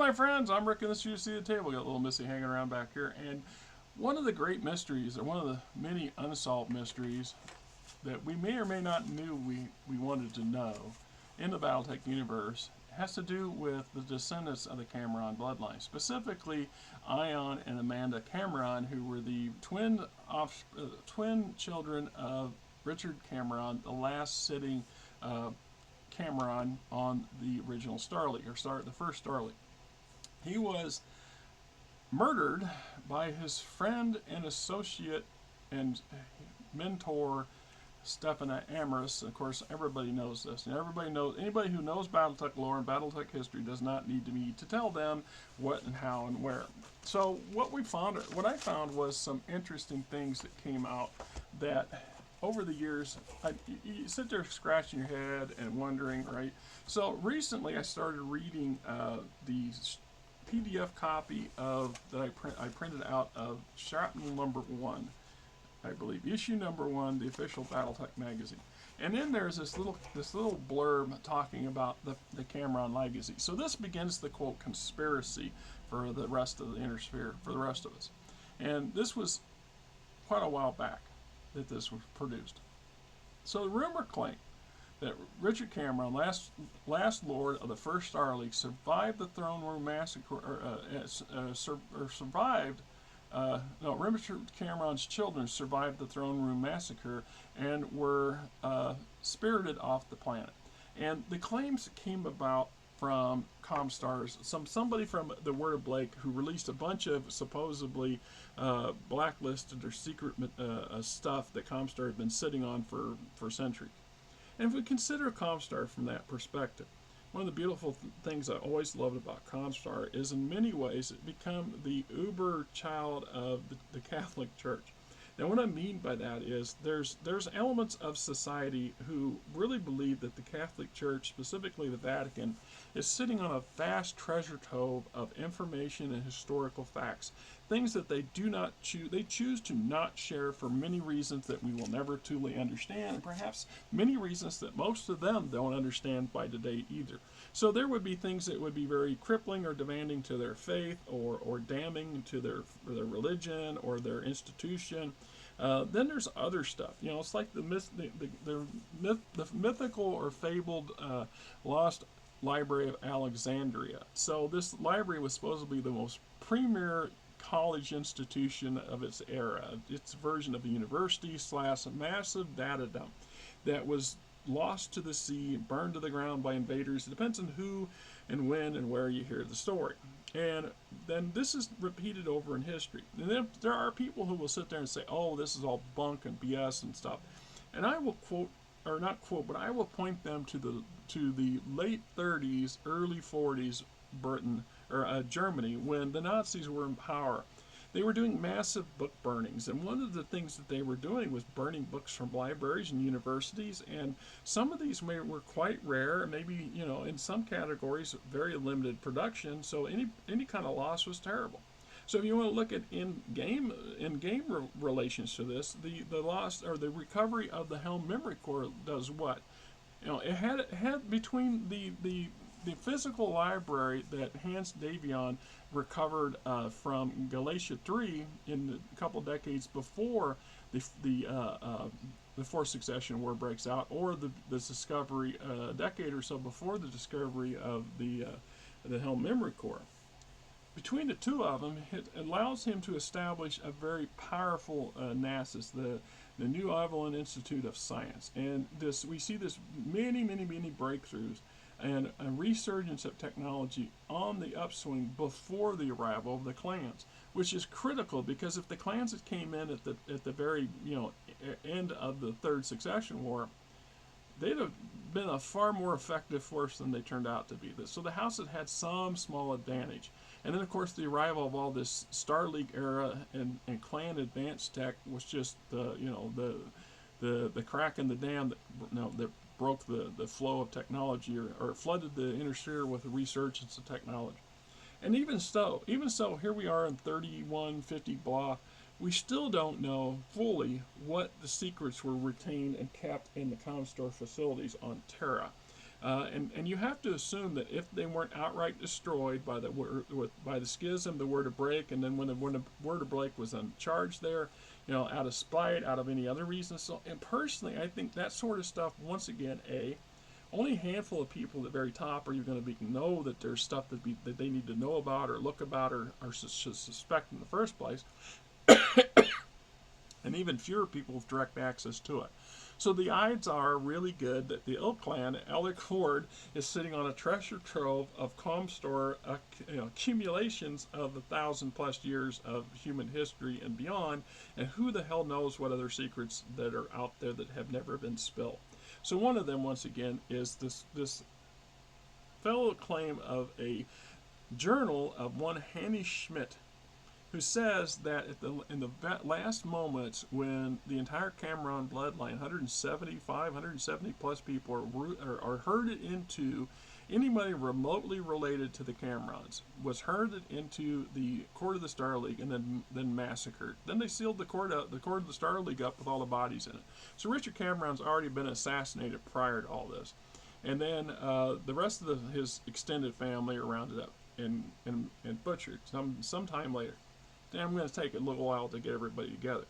my friends, I'm Rick and this is UC the Table. Got a little Missy hanging around back here. And one of the great mysteries, or one of the many unsolved mysteries that we may or may not knew we wanted to know in the Battletech universe has to do with the descendants of the Cameron bloodline. Specifically, Ion and Amanda Cameron, who were the twin children of Richard Cameron, the last sitting Cameron on the original Starleague, the first Starleague. He was murdered by his friend and associate and mentor Stephen Amaris. Of course, everybody knows this. And anybody who knows Battletech lore and Battletech history does not need me to tell them what and how and where. So what I found was some interesting things that came out that over the years, you sit there scratching your head and wondering, right? So recently I started reading the PDF copy that I printed out of Shrapnel number 1, I believe, issue number 1, the official BattleTech magazine. And then there's this little blurb talking about the Cameron legacy. So this begins the quote conspiracy for the rest of the Inner Sphere, for the rest of us. And this was quite a while back that this was produced. So the rumor claimed that Richard Cameron, last Lord of the First Starleague, survived the Throne Room Massacre, Richard Cameron's children survived the Throne Room Massacre and were spirited off the planet. And the claims came about from Comstars, somebody from the Word of Blake who released a bunch of supposedly blacklisted or secret stuff that Comstar had been sitting on for centuries. And if we consider Comstar from that perspective, one of the beautiful things I always loved about Comstar is in many ways it become the uber child of the Catholic Church. Now what I mean by that is there's elements of society who really believe that the Catholic Church, specifically the Vatican, is sitting on a vast treasure trove of information and historical facts. Things that they choose to not share for many reasons that we will never truly understand, and perhaps many reasons that most of them don't understand by today either. So there would be things that would be very crippling or demanding to their faith, or damning to their religion or their institution. Then there's other stuff. It's like the mythical or fabled lost Library of Alexandria. So this library was supposed to be the most premier college institution of its era. Its version of a university / massive data dump that was lost to the sea, burned to the ground by invaders. It depends on who and when and where you hear the story. And then this is repeated over in history. And then there are people who will sit there and say, oh, this is all bunk and BS and stuff. And I will I will point them to the late 30s, early 40s Britain, or Germany, when the Nazis were in power. They were doing massive book burnings, and one of the things that they were doing was burning books from libraries and universities, and some of these were quite rare, maybe, in some categories, very limited production, so any kind of loss was terrible. So if you want to look at in-game relations to this, the loss or the recovery of the Helm Memory Core does what? It had between the physical library that Hans Davion recovered from Galatia 3 in a couple decades before the Fourth Succession War breaks out, or the discovery a decade or so before the discovery of the Helm Memory Core. Between the two of them, it allows him to establish a very powerful NASIS, the New Evelyn Institute of Science. And we see this many breakthroughs and a resurgence of technology on the upswing before the arrival of the clans, which is critical, because if the clans had came in at the very end of the Third Succession War, they'd have been a far more effective force than they turned out to be. So the house had some small advantage. And then, of course, the arrival of all this Starleague era and clan advanced tech was just the crack in the dam that broke the flow of technology, or flooded the inner sphere with a resurgence of technology. And even so, here we are in 3150 blah. We still don't know fully what the secrets were retained and kept in the Comstar facilities on Terra. And you have to assume that if they weren't outright destroyed by by the schism, the word to break, and then when the word to break was uncharged there, out of spite, out of any other reason. So, and personally, I think that sort of stuff, once again, only a handful of people at the very top are you going to know that there's stuff that they need to know about or look about or suspect in the first place, and even fewer people with direct access to it. So the odds are really good that the Ill clan, Alec Ford, is sitting on a treasure trove of Comstor accumulations of 1,000+ years of human history and beyond, and who the hell knows what other secrets that are out there that have never been spilled. So one of them, once again, is this fellow claim of a journal of one Hanny Schmidt, who says that in the last moments when the entire Cameron bloodline, 170+ people are herded into, anybody remotely related to the Camerons was herded into the Court of the Star League and then massacred. Then they sealed the Court of the Star League up with all the bodies in it. So Richard Cameron's already been assassinated prior to all this, and then the rest of his extended family are rounded up and butchered sometime later. I'm going to take a little while to get everybody together.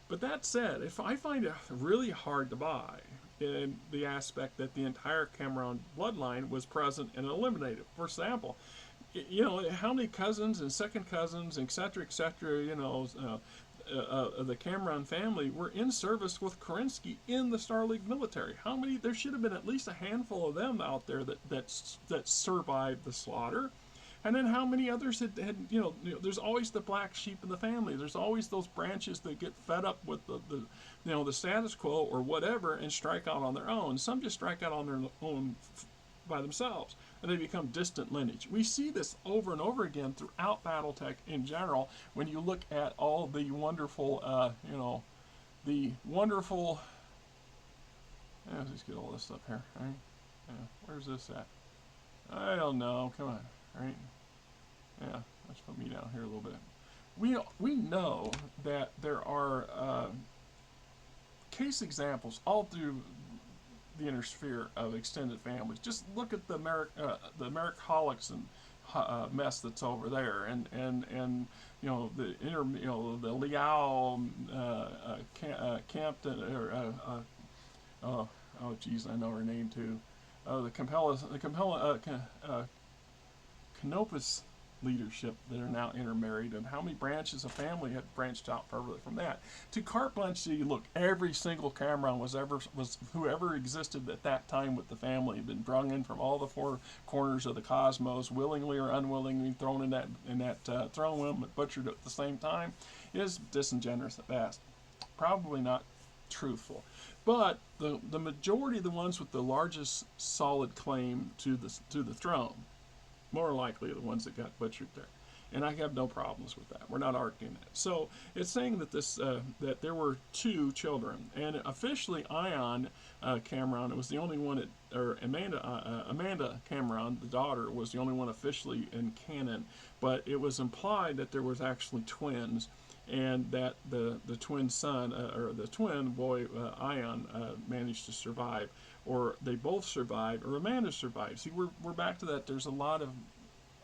But that said, if I find it really hard to buy in the aspect that the entire Cameron bloodline was present and eliminated. For example, how many cousins and second cousins, etc., of the Cameron family were in service with Kerensky in the Star League military? How many? There should have been at least a handful of them out there that survived the slaughter. And then how many others had there's always the black sheep in the family. There's always those branches that get fed up with the status quo or whatever and strike out on their own. Some just strike out on their own by themselves, and they become distant lineage. We see this over and over again throughout BattleTech in general when you look at all the wonderful, let's just get all this stuff here, right? Where's this at? I don't know. Come on, right? Yeah, let's put me down here a little bit. We know that there are case examples all through the inner sphere of extended families. Just look at the Americaholics and mess that's over there, and the Liao Campton oh geez, I know her name too. The Canopus leadership that are now intermarried, and how many branches of family had branched out further from that. To carte blanche, look, every single Cameron was whoever existed at that time with the family had been brung in from all the four corners of the cosmos, willingly or unwillingly thrown in that throne room and butchered at the same time, is disingenuous at best. Probably not truthful. But the majority of the ones with the largest solid claim to the throne, more likely the ones that got butchered there. And I have no problems with that. We're not arguing that. So it's saying that that there were 2 children, and officially Ion Cameron was the only one or Amanda Cameron, the daughter, was the only one officially in canon. But it was implied that there was actually twins, and that the twin son or the twin boy Ion managed to survive, or they both survived, or Amanda survived. See, we're back to that. There's a lot of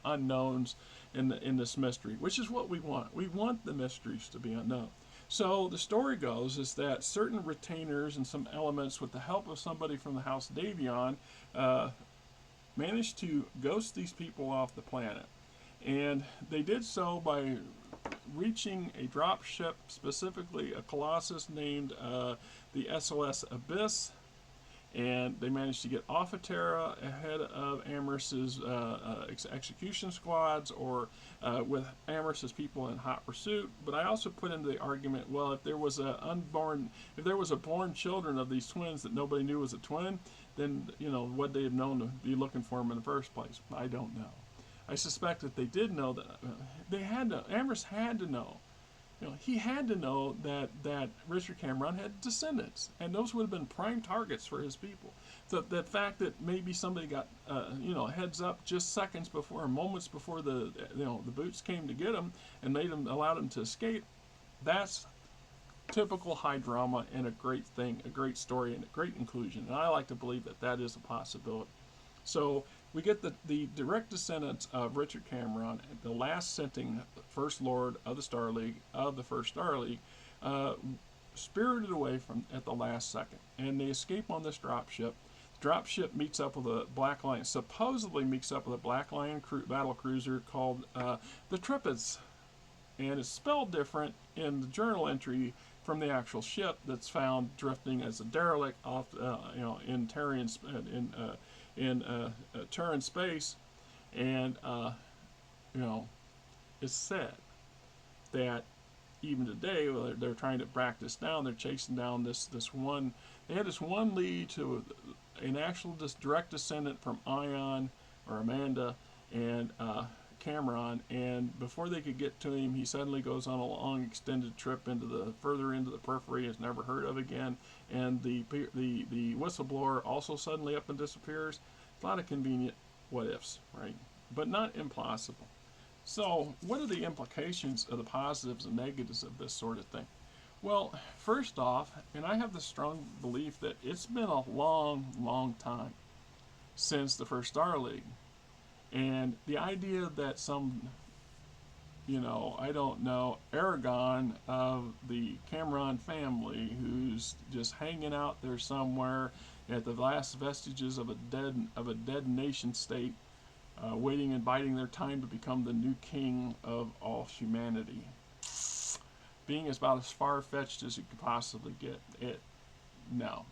unknowns in this mystery, which is what we want. We want the mysteries to be unknown. So the story goes is that certain retainers and some elements, with the help of somebody from the House Davion, managed to ghost these people off the planet, and they did so by reaching a drop ship, specifically a Colossus named the SOS Abyss, and they managed to get off of Terra ahead of Amaris's execution squads, or with Amaris's people in hot pursuit. But I also put into the argument, well, if there was a born children of these twins that nobody knew was a twin, then what they have known to be looking for them in the first place. I don't know. I suspect that they did know that Amaris had to know. He had to know that Richard Cameron had descendants, and those would have been prime targets for his people. So the fact that maybe somebody got heads up just seconds before, or moments before the boots came to get him and allowed him to escape, that's typical high drama and a great thing, a great story, and a great inclusion. And I like to believe that is a possibility. So we get the direct descendants of Richard Cameron, the last sitting First Lord of the Star League, of the First Star League, uh, spirited away from at the last second. And they escape on this dropship. The dropship meets up with a Black Lion, supposedly meets up with a Black Lion battle cruiser called the Tripids. And it's spelled different in the journal entry from the actual ship that's found drifting as a derelict off, in Terran Terran space, and it's said that even today, well, they're trying to track this down. They're chasing down this one. They had this one lead to an actual direct descendant from Ion or Amanda and Cameron, and before they could get to him, he suddenly goes on a long extended trip further into the periphery, is never heard of again, and the whistleblower also suddenly up and disappears. A lot of convenient what ifs, right? But not impossible. So, what are the implications of the positives and negatives of this sort of thing? Well, first off, and I have the strong belief that it's been a long, long time since the first Star League. And the idea that some, I don't know, Aragon of the Cameron family who's just hanging out there somewhere at the last vestiges of a dead nation state, waiting and biding their time to become the new king of all humanity, being about as far-fetched as you could possibly get. No,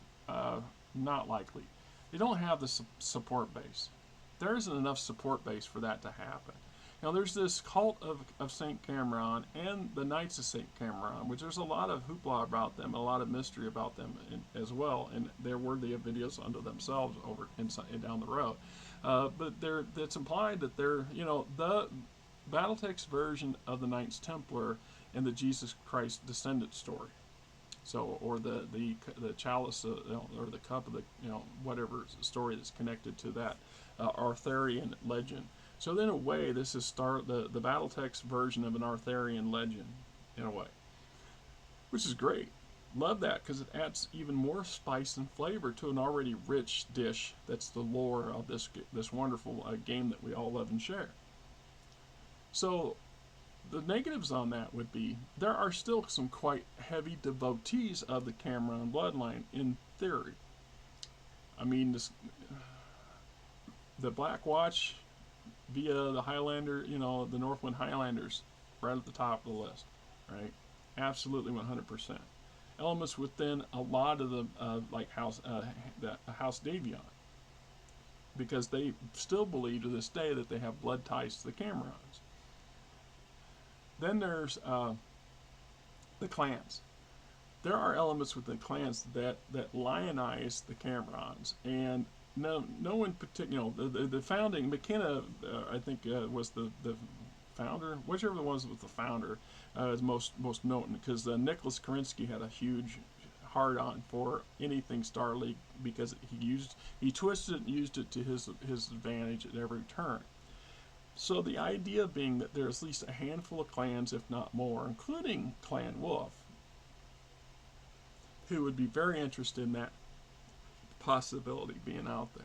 not likely. They don't have the support base. There isn't enough support base for that to happen. There's this cult of St. Cameron and the Knights of St. Cameron, which there's a lot of hoopla about them, a lot of mystery about them as well, and they're worthy of videos unto themselves over inside and down the road. But it's implied that they're, the Battletech's version of the Knights Templar and the Jesus Christ descendant story. So, or the chalice, or the cup of the, whatever story that's connected to that Arthurian legend. So, in a way, this is the Battletech's version of an Arthurian legend, in a way, which is great. Love that, because it adds even more spice and flavor to an already rich dish that's the lore of this wonderful game that we all love and share. So, the negatives on that would be there are still some quite heavy devotees of the Cameron bloodline in theory. I mean, the Black Watch via the Highlander, the Northwind Highlanders, right at the top of the list, right? Absolutely 100%. Elements within a lot of the House Davion, because they still believe to this day that they have blood ties to the Camerons. Then there's the clans. There are elements within clans that lionize the Camerons, and no one particular. The founding McKenna, I think, was the founder. Whichever one was the founder is most known, because Nicholas Kerensky had a huge hard-on for anything Star League, because he twisted it and used it to his advantage at every turn. So the idea being that there's at least a handful of clans, if not more, including Clan Wolf, who would be very interested in that possibility being out there.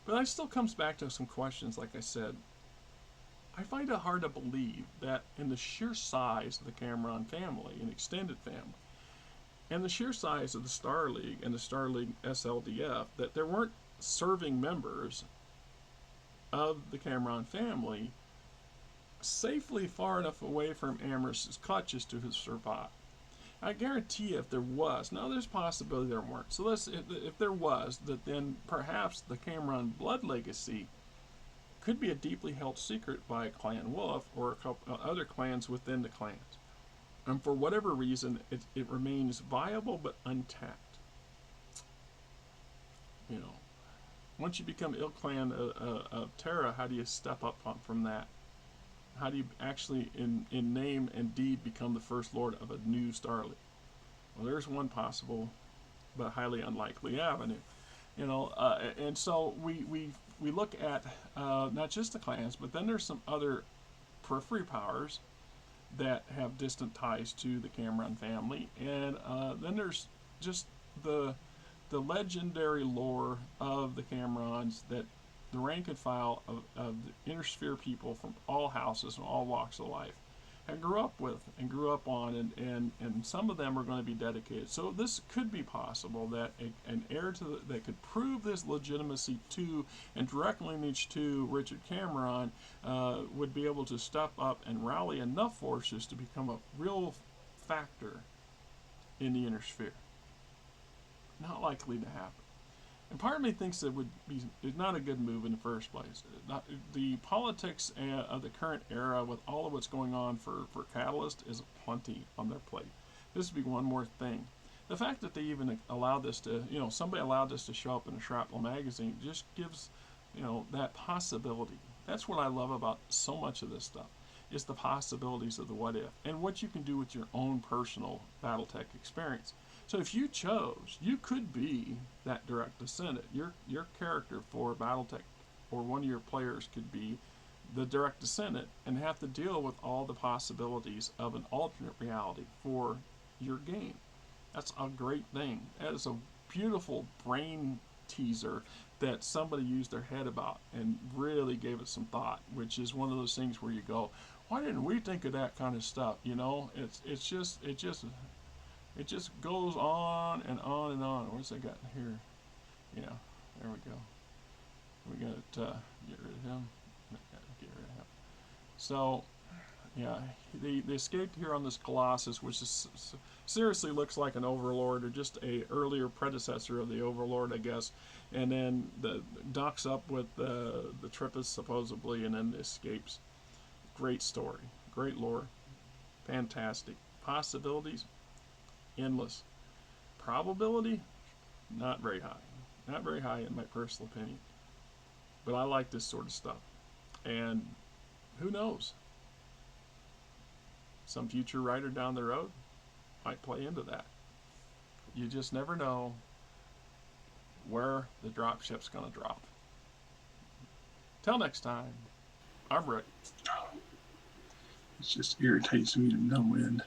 But that still comes back to some questions. Like I said, I find it hard to believe that in the sheer size of the Cameron family, an extended family, and the sheer size of the Star League and the Star League SLDF, that there weren't serving members of the Cameron family safely far enough away from Amaris's clutches to have survived. I guarantee you, if there was, now there's a possibility there weren't. So if there was, that then perhaps the Cameron blood legacy could be a deeply held secret by Clan Wolf or a couple other clans within the clans. And for whatever reason, it remains viable but untapped. Once you become Clan of Terra, how do you step up from that? How do you actually, in name and deed, become the first lord of a new Star League? Well, there's one possible but highly unlikely avenue. And so we look at not just the clans, but then there's some other periphery powers that have distant ties to the Cameron family, and then there's just the legendary lore of the Camerons that the rank and file of the inner sphere people from all houses and all walks of life and grew up with and grew up on, and some of them are going to be dedicated. So this could be possible that an heir to that could prove this legitimacy to and direct lineage to Richard Cameron would be able to step up and rally enough forces to become a real factor in the inner sphere. Not likely to happen. And part of me thinks it would be it's not a good move in the first place. The politics of the current era, with all of what's going on for Catalyst, is plenty on their plate. This would be one more thing. The fact that they even allowed this to, somebody allowed this to show up in a Shrapnel magazine just gives, that possibility. That's what I love about so much of this stuff, is the possibilities of the what if and what you can do with your own personal BattleTech experience. So if you chose, you could be that direct descendant. Your character for BattleTech or one of your players could be the direct descendant and have to deal with all the possibilities of an alternate reality for your game. That's a great thing. That is a beautiful brain teaser that somebody used their head about and really gave it some thought, which is one of those things where you go, why didn't we think of that kind of stuff? It just goes on and on and on. Where's I got here? Yeah, there we go. We got to get rid of him. Get rid of him. So, yeah, they escaped here on this Colossus, which is seriously looks like an Overlord or just a earlier predecessor of the Overlord, I guess. And then the docks up with the Trippus supposedly, and then escapes. Great story, great lore, fantastic possibilities. Endless. Probability, not very high. Not very high in my personal opinion. But I like this sort of stuff. And who knows? Some future writer down the road might play into that. You just never know where the drop ship's going to drop. Till next time, I'm Rick. It just irritates me to no end.